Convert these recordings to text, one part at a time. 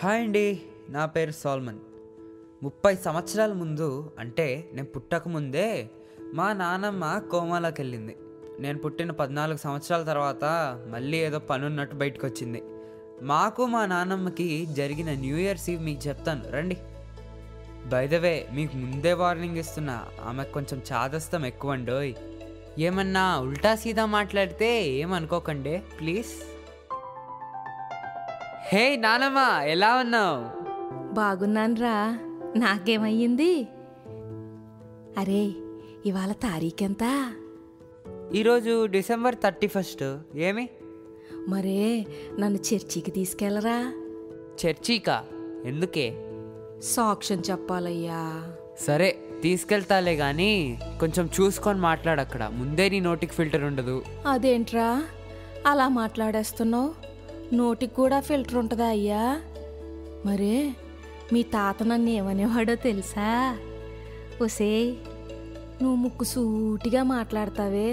Hi అండి, నా పేరు సాల్మన్. 30 సంవత్సరాల ముందు, అంటే నేను పుట్టకముందే మా నానమ్మ కోమాలోకి వెళ్ళింది. నేను పుట్టిన 14 సంవత్సరాల తర్వాత మళ్ళీ ఏదో పనున్నట్టు బయటకు వచ్చింది. మాకు మా నానమ్మకి జరిగిన న్యూ ఇయర్స్ ఈవ్ మీకు చెప్తాను రండి. బై ద వే, మీకు ముందే వార్నింగ్ ఇస్తున్నా, ఆమెకు కొంచెం చాదస్తం ఎక్కువ అండోయ్. ఏమన్నా ఉల్టా సీదా మాట్లాడితే ఏమనుకోకండి ప్లీజ్. హే నానమ్మ, ఎలా ఉన్నావు? బాగున్నాన్రా. నాకేమయ్యింది? అరే, ఇవాళ తారీఖెంత? ఈరోజు డిసెంబర్ 31. ఏమి? మరే నన్ను చర్చికి తీసుకెళ్ళరా? చర్చికా? ఎందుకే? సాక్ష్యం చెప్పాలయ్యా. సరే తీసుకెళ్తాలే కానీ కొంచెం చూసుకొని మాట్లాడక్కడ, ముందే నీ నోటికి ఫిల్టర్ ఉండదు. అదేంట్రా అలా మాట్లాడేస్తున్నావు? నోటికి కూడా ఫిల్టర్ ఉంటుందా అయ్యా? మరే మీ తాత నన్ను ఏమనేవాడో తెలుసా? ఒసేయ్, నువ్వు ముక్కు సూటిగా మాట్లాడతావే,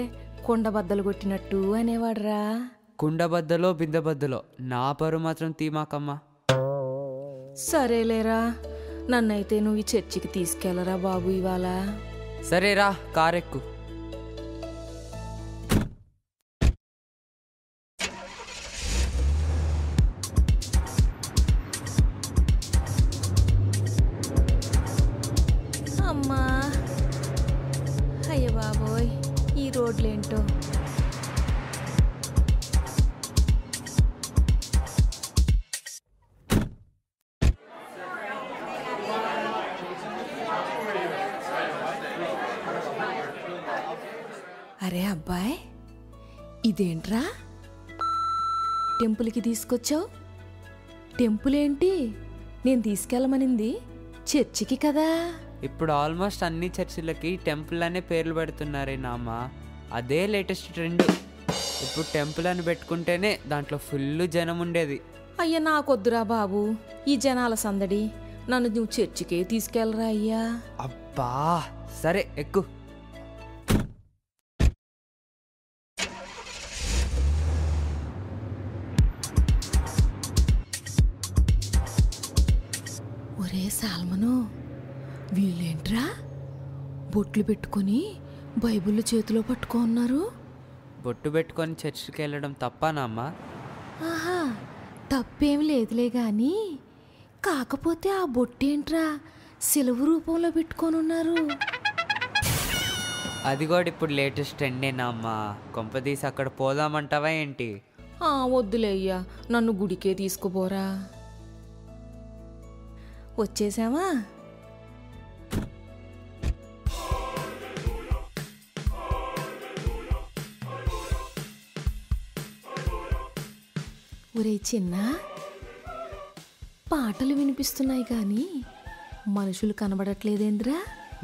కుండబద్దలు కొట్టినట్టు అనేవాడురా. కుండబద్దలో బిందెబద్దలో నా పరు మాత్రం తీమాకమ్మా. సరేలేరా, నన్నైతే నువ్వు ఈ చర్చికి తీసుకెళ్ళరా బాబు ఇవాళ. సరేరా, కారెక్కు. అమ్మా, అయ్య బాబోయ్, ఈ రోడ్లేంటో. అరే అబ్బాయ్, ఇదేంట్రా టెంపుల్కి తీసుకొచ్చావు? టెంపుల్ ఏంటి? నేను తీసుకెళ్ళమనింది చర్చికి కదా. ఇప్పుడు ఆల్మోస్ట్ అన్ని చర్చిలకి టెంపుల్ అనే పేర్లు పెడుతున్నారే నామ్మ. అదే లేటెస్ట్ ట్రెండ్. ఇప్పుడు టెంపుల్ అని పెట్టుకుంటేనే దాంట్లో ఫుల్ జనం ఉండేది. అయ్యా నాకొద్దురా బాబు ఈ జనాల సందడి. నన్ను నువ్వు చర్చికే తీసుకెళ్ళరా అయ్యా. అబ్బా సరే ఎక్కు. ఒరే సాల్మను, వీళ్ళేంట్రా బొట్లు పెట్టుకొని బైబిల్ చేతిలో పట్టుకున్నారు? బొట్టు పెట్టుకొని చర్చికి వెళ్ళడం తప్పానమ్మా? ఆహా, తప్పేం లేదులే గాని, కాకపోతే ఆ బొట్టేంట్రా సిలువ రూపంలో పెట్టుకొని ఉన్నారు? అది కూడా ఇప్పుడు లేటెస్ట్ ట్రెండేనా అమ్మా? కొంపదీసి అక్కడ పోదామంటావా ఏంటి? వద్దులే అయ్యా, నన్ను గుడికే తీసుకుపోరా. వచ్చేసామా? ఒరే చిన్న, పాటలు వినిపిస్తున్నాయి కానీ మనుషులు కనబడట్లేదేంద్రా?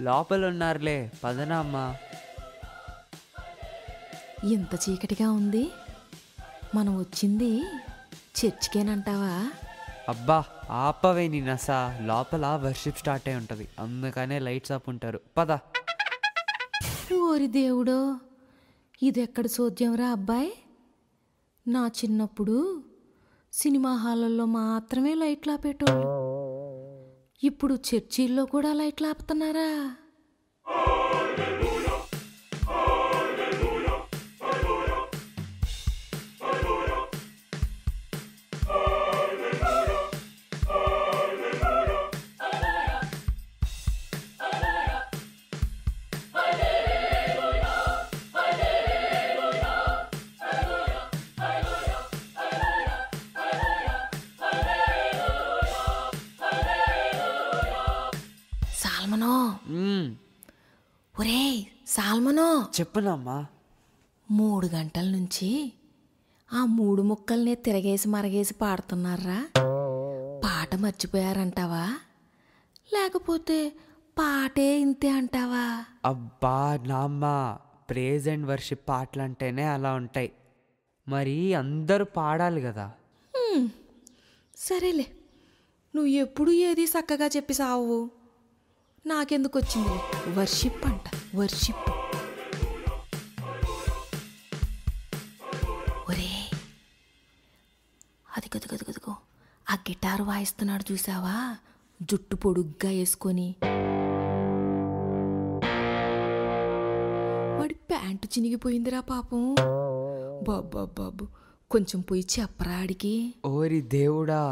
లోపల ఉన్నారులే, పదనా అమ్మా. ఎంత చీకటిగా ఉంది. మనం వచ్చింది చర్చికేనంటావా? అబ్బా ఆపవే నీ నసా. లోపల వర్షిప్ స్టార్ట్ అయి ఉంటుంది, అందుకనే లైట్స్ ఆఫ్ ఉంటారు. పద. ఓరి దేవుడో, ఇదెక్కడ చోద్యంరా అబ్బాయి. నా చిన్నప్పుడు సినిమా హాళ్ళల్లో మాత్రమే లైట్లు ఆపేటోళ్ళు, ఇప్పుడు చర్చీల్లో కూడా లైట్లు ఆపుతున్నారా? సాల్మనో, ఒరే సాల్మనో, చెప్పునమ్మా. 3 గంటల నుంచి ఆ 3 ముక్కల్నే తిరగేసి మరగేసి పాడుతున్నారా. పాట మర్చిపోయారంటావా, లేకపోతే పాటే ఇంతే అంటావా? అబ్బా నామ్మ, ప్రేజ్ అండ్ వర్షిప్ పాటలు అంటేనే అలా ఉంటాయి, మరి అందరూ పాడాలి కదా. సరేలే, నువ్వు ఎప్పుడు ఏది చక్కగా చెప్పి సావు. నాకెందుకు వచ్చింది వర్షిప్ అంట, వర్షిప్. ఒరే, అది గదుగదుగదుగో ఆ గిటార్ వాయిస్తున్నాడు చూసావా, జుట్టు పొడుగ్గా వేసుకొని. వాడి ప్యాంటు చినిగిపోయిందిరా పాపం. బాబు కొంచెం పోయి చెప్పరా ఆడికి. ఓరి దేవుడా,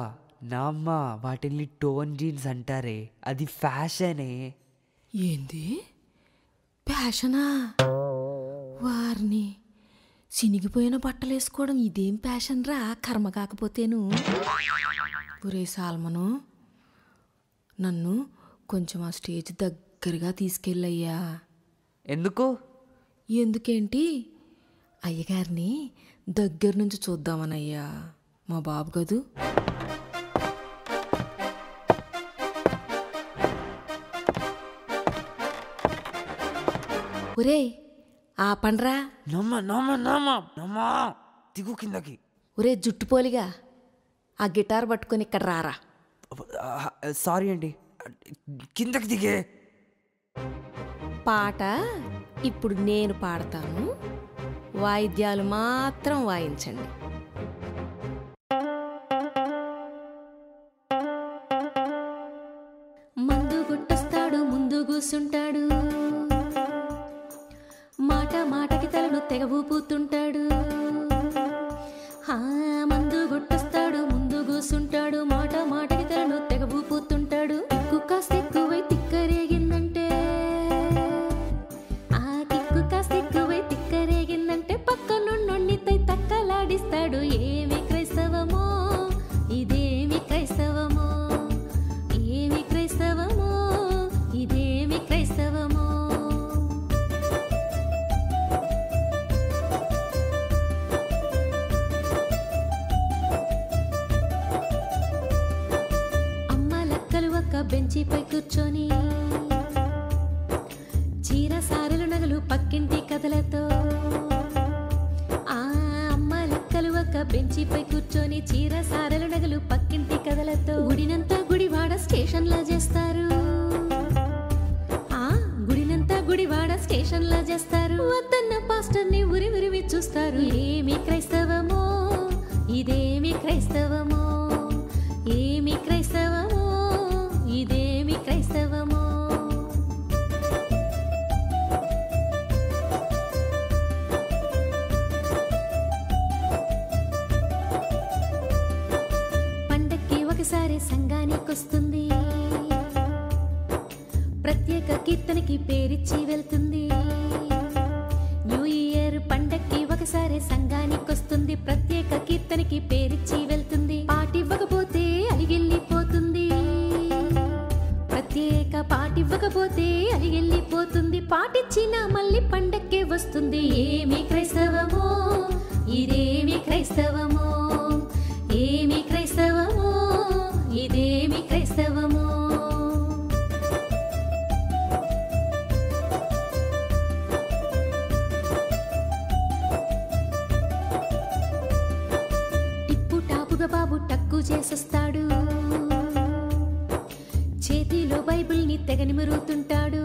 నామ్మ వాటిని టోన్ జీన్స్ అంటారే, అది ఫ్యాషనే. ఏంది ఫ్యాషనా? వారిని చినిగిపోయిన బట్టలు వేసుకోవడం ఇదేం ఫ్యాషన్ రా, కర్మ కాకపోతేను. ఒరే సాల్మను, నన్ను కొంచెం ఆ స్టేజ్ దగ్గరగా తీసుకెళ్ళయ్యా. ఎందుకు? ఎందుకేంటి, అయ్యగారిని దగ్గర నుంచి చూద్దామనయ్యా, మా బాబు కదూ. ఒరే ఆపండ్రా. దిగు కిందకి. ఒరే జుట్టుపోలిగా, ఆ గిటార్ పట్టుకొని ఇక్కడ రారా. సారీ అండి, కిందకి దిగే. పాట ఇప్పుడు నేను పాడతాను, వాయిద్యాలు మాత్రం వాయించండి. మందు గుట్టొస్తాడు, ముందు కూసుంటాడు, మాట మాటకి తలను తెగ ఊపుతుంటాడు. మందు గుట్టొస్తాడు, ముందు కూసుంటాడు, మాట మాటకి తలను తెగ ఊపుతుంటాడు. కిక్కు కాస్త ఎక్కువై తిక్కరేగిందంటే, ఆ కిక్కు కాస్త ఎక్కువై తిక్కరేగిందంటే పక్కనున్నొన్ని తక్కలాడిస్తాడు. ఏమి క్రైస్తవమో ఇదేమి క్రైస్తవమో, ఏమి క్రైస్తవమో ఇదేమి క్రైస్తవమో. బెంచిపై కూర్చొని చీర సారెలు నగలు పక్కింటి కథలతో, ఆ అమ్మ లెక్కలు ఒక బెంచిపై కూర్చొని చీర సారెలు నగలు పక్కింటి కథలతో. గుడినంతా గుడివాడ స్టేషన్లా చేస్తారు, ఆ గుడినంతా గుడివాడ స్టేషన్లా చేస్తారు. వద్దన్న పాస్టర్ని ఉరి ఉరివి చూస్తారు. ఏమి క్రైస్తవమో ఇదేమి క్రైస్తవమో, ఏమి క్రైస్తవమో ఇదేమి క్రైస్తవమో. పండక్కి ఒకసారి సంఘానికొస్తుంది, ప్రత్యేక కీర్తనకి పేరిచ్చి వెళ్తుంది. న్యూ ఇయర్ పండక్కి ఒకసారి సంఘానికొస్తుంది, ప్రత్యేక కీర్తనకి పేరిచ్చి వెళ్తుంది. పాటివ్వకపోతే అలిగిల్లిపోతుంది, ప్రత్యేక పాటివ్వకపోతే అలిగిల్లిపోతుంది. పాటిచ్చిన మళ్ళీ పండక్కే వస్తుంది. ఏమి క్రైస్తవమో ఇదేమి క్రైస్తవమో, ఏమి క్రైస్తవమో ఇదేమి క్రైస్తవమో. టిప్పు టాపుగా బాబు టక్కు చేసొస్తాడు, చేతిలో బైబిల్ని తెగ నిమురుతుంటాడు.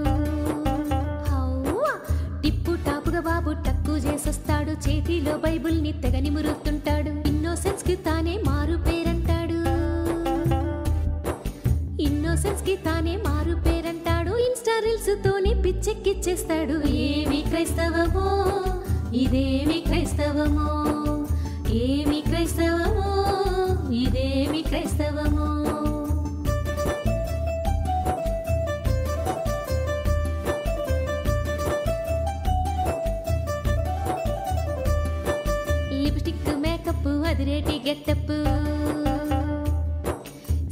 టిప్పు టాపుగా బాబు టక్కు చేసొస్తాడు, చేతిలో బైబిల్ని తెగ నిమురుతుంటాడు. ఇన్నోసెన్స్ కి తానే మారు పేరంటాడు, ఇన్నోసెన్స్ కి తానే మారు పేరంటాడు. ఇన్స్టా రీల్స్ తోనే పిచ్చెక్కిచ్చేస్తాడు. ఏమి క్రైస్తవమో ఇదేమి క్రైస్తవమో, ఏమి క్రైస్తవమో ఇదేమి క్రైస్తవమో. అదిరేటి గెట్టప్,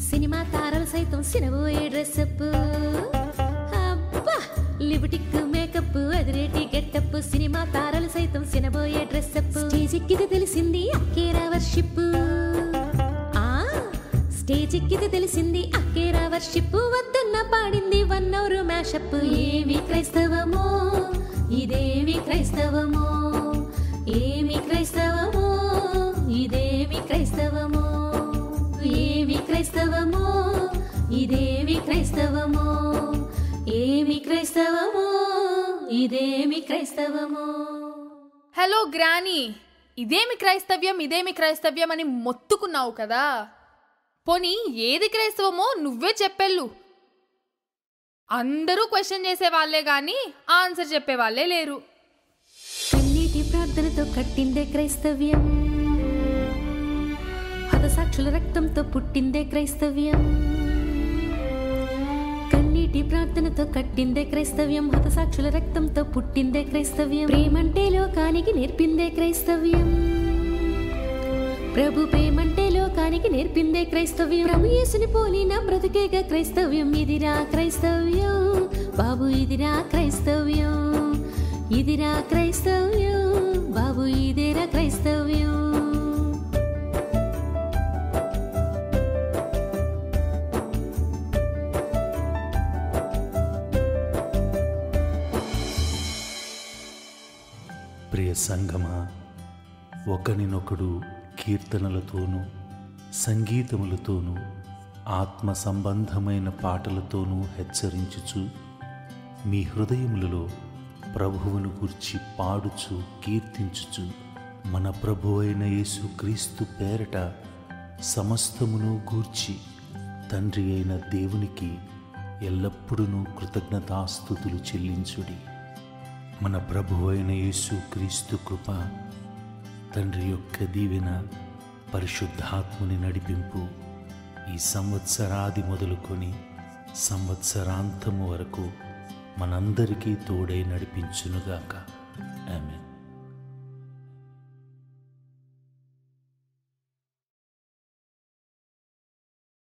సినిమా తారలు సైతం సినబోయే డ్రెస్అప్. అబ్బా లిప్టిక్ మేకప్ అదిరేటి గెట్టప్, సినిమా తారలు సైతం సినబోయే డ్రెస్అప్. స్టేజ్ ఎక్కితే తెలిసింది అక్కేరా వర్షిప్, స్టేజ్ ఎక్కితే తెలిసింది అక్కేరా వర్షిప్. వద్దన్న పాడింది 1 hour మ్యాషప్. ఏమి క్రైస్తవమో ఇదేమి క్రైస్తవమో, ఏమి క్రైస్తవమో ఇదేమి క్రైస్తవమో, ఏమి క్రైస్తవమో ఇదేమి క్రైస్తవమో, ఏమి క్రైస్తవమో ఇదేమి క్రైస్తవమో. హలో గ్రానీ, ఇదేమి క్రైస్తవ్యం ఇదేమి క్రైస్తవ్యం అని మొత్తుకున్నావు కదా, పోనీ ఏది క్రైస్తవమో నువ్వే చెప్పెళ్ళు. అందరూ క్వశ్చన్ చేసే వాళ్ళే గాని ఆన్సర్ చెప్పే వాళ్ళే లేరు. కన్నీటి ప్రార్థనతో కట్టిందే క్రైస్తవ్యం, హతసాక్షుల రక్తంతో పుట్టిందే క్రైస్తవ్యం. కన్నీటి ప్రార్థనతో కట్టిందే క్రైస్తవ్యం, హతసాక్షుల రక్తంతో పుట్టిందే క్రైస్తవ్యం. ప్రేమంటే లోకానికి నేర్పిందే క్రైస్తవ్యం, ప్రభు ప్రేమంటే లోకానికి నేర్పిందే క్రైస్తవ్యం. ప్రభు యేసుని పోలిన బ్రతుకేగా క్రైస్తవ్యం. ఇదిరా క్రైస్తవ్యం బాబు, ఇదిరా క్రైస్తవ్యం, ఇదిరా క్రైస్తవ్యం బాబు, ఇదేరా క్రైస్తవ్యం. ప్రియ సంగమా, ఒకరినొకడు కీర్తనలతోనూ సంగీతములతోనూ ఆత్మ సంబంధమైన పాటలతోనూ హెచ్చరించుచు మీ హృదయములలో ప్రభువును గూర్చి పాడుచు కీర్తించుచు మన ప్రభు అయిన యేసుక్రీస్తు పేరట సమస్తమును గూర్చి తండ్రి అయిన దేవునికి ఎల్లప్పుడూ కృతజ్ఞతాస్తుతులు చెల్లించుడి. మన ప్రభు అయిన యేసుక్రీస్తు కృప, తండ్రి యొక్క దీవెన, పరిశుద్ధాత్ముని నడిపింపు ఈ సంవత్సరాది మొదలుకొని సంవత్సరాంతము వరకు మనందరికీ తోడై నడిపించునుగాక.